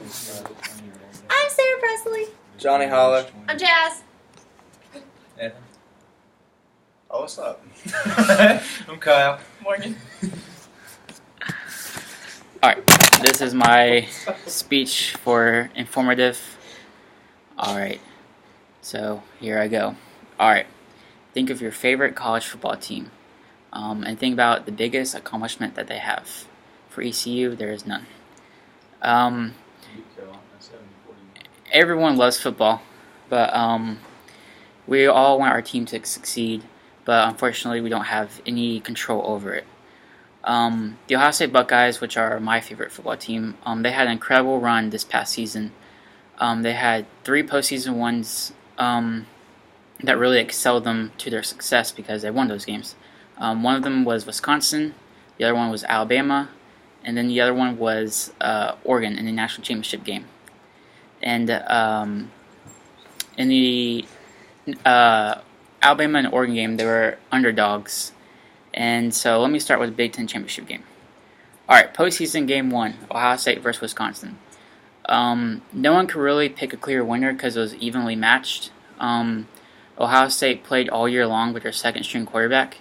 I'm Sarah Presley. Johnny Holler. I'm Jazz. Nathan. Oh, what's up? I'm Kyle. Morgan. Alright, this is my speech for informative. Alright, so here I go. Alright, think of your favorite college football team. And think about the biggest accomplishment that they have. For ECU, there is none. Everyone loves football, but we all want our team to succeed, but unfortunately we don't have any control over it. The Ohio State Buckeyes, which are my favorite football team, they had an incredible run this past season. They had 3 postseason wins that really excelled them to their success because they won those games. One of them was Wisconsin, the other one was Alabama, and then the other one was Oregon in the national championship game. And in the Alabama and Oregon game, they were underdogs. And so let me start with the Big Ten championship game. Alright, postseason game 1, Ohio State versus Wisconsin. No one could really pick a clear winner because it was evenly matched. Ohio State played all year long with their second-string quarterback.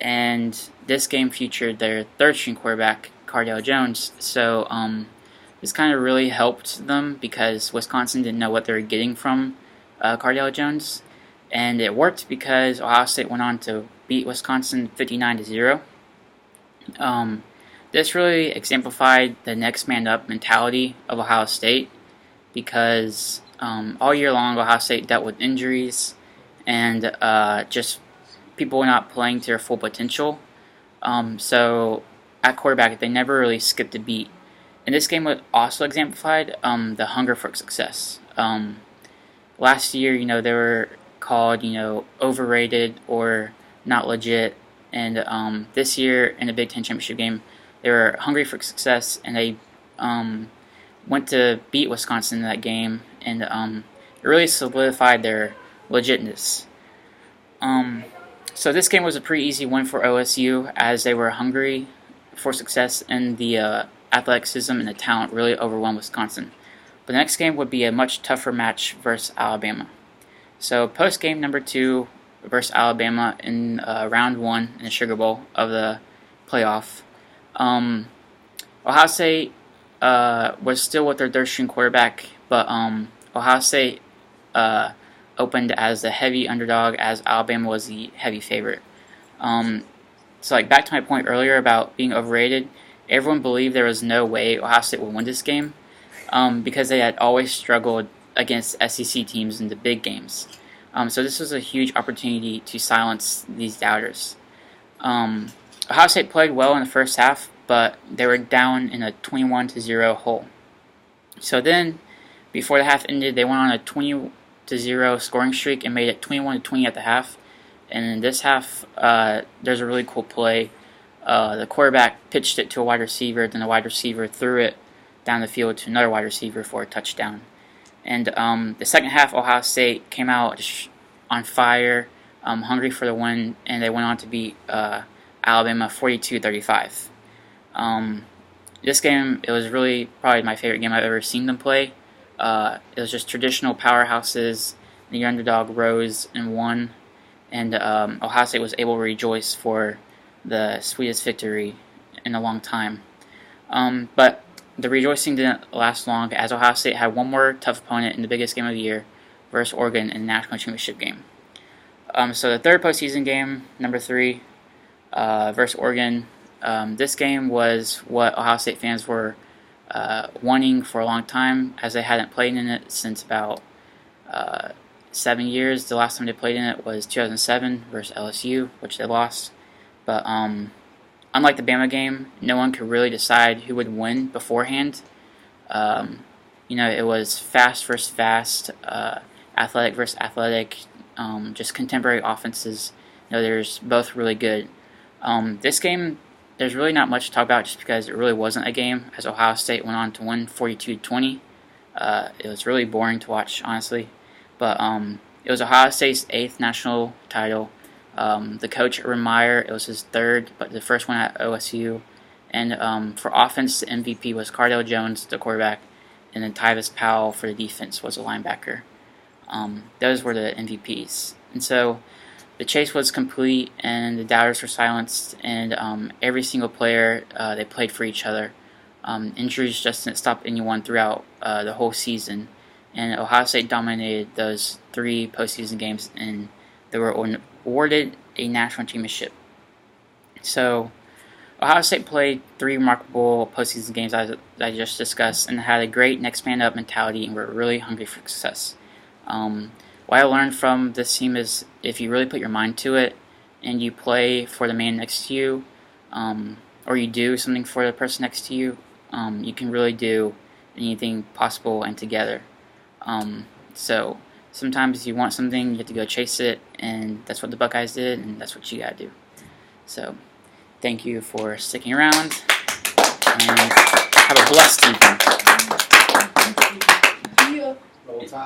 And this game featured their third-string quarterback, Cardale Jones. So this kind of really helped them because Wisconsin didn't know what they were getting from Cardale Jones. And it worked because Ohio State went on to beat Wisconsin 59-0. This really exemplified the next man up mentality of Ohio State because all year long Ohio State dealt with injuries and just people not playing to their full potential. So at quarterback, they never really skipped a beat. And this game was also exemplified the hunger for success. Last year, they were called, overrated or not legit. And this year in the Big Ten championship game, they were hungry for success, and they went to beat Wisconsin in that game, and it really solidified their legitness. So this game was a pretty easy win for OSU, as they were hungry for success, and the athleticism and the talent really overwhelmed Wisconsin. But the next game would be a much tougher match versus Alabama. So post-game number 2 versus Alabama in round 1 in the Sugar Bowl of the playoff. Ohio State was still with their third-string quarterback, but Ohio State opened as the heavy underdog, as Alabama was the heavy favorite. So back to my point earlier about being overrated, everyone believed there was no way Ohio State would win this game because they had always struggled against SCC teams in the big games. So this was a huge opportunity to silence these doubters. Ohio State played well in the first half, but they were down in a 21-0 hole. So then, before the half ended, they went on a 20-0 scoring streak and made it 21-20 at the half. And in this half, there's a really cool play. The quarterback pitched it to a wide receiver, then the wide receiver threw it down the field to another wide receiver for a touchdown. And the second half, Ohio State came out on fire, hungry for the win, and they went on to beat Alabama 42-35. This game, it was really probably my favorite game I've ever seen them play. It was just traditional powerhouses. The underdog rose and won, and Ohio State was able to rejoice for the sweetest victory in a long time. But the rejoicing didn't last long, as Ohio State had one more tough opponent in the biggest game of the year versus Oregon in the national championship game. So the third postseason game, number 3, versus Oregon. This game was what Ohio State fans were wanting for a long time, as they hadn't played in it since about 7 years. The last time they played in it was 2007 versus LSU, which they lost. But unlike the Bama game, no one could really decide who would win beforehand. It was fast versus fast, athletic versus athletic, just contemporary offenses. There's both really good. This game, there's really not much to talk about just because it really wasn't a game, as Ohio State went on to win 42-20. It was really boring to watch, honestly. But it was Ohio State's 8th national title. The coach, Urban Meyer, it was his 3rd, but the first one at OSU. And for offense, the MVP was Cardale Jones, the quarterback. and then Tyvis Powell for the defense was a linebacker. Those were the MVPs. And so the chase was complete, and the doubters were silenced, and every single player, they played for each other. Injuries just didn't stop anyone throughout the whole season, and Ohio State dominated those 3 postseason games, and they were awarded a national championship. So Ohio State played 3 remarkable postseason games as I just discussed, and had a great next man up mentality, and were really hungry for success. What I learned from this team is if you really put your mind to it and you play for the man next to you, or you do something for the person next to you, you can really do anything possible and together. So sometimes you want something, you have to go chase it, and that's what the Buckeyes did, and that's what you gotta do. So thank you for sticking around, and have a blessed evening. Roll Tide.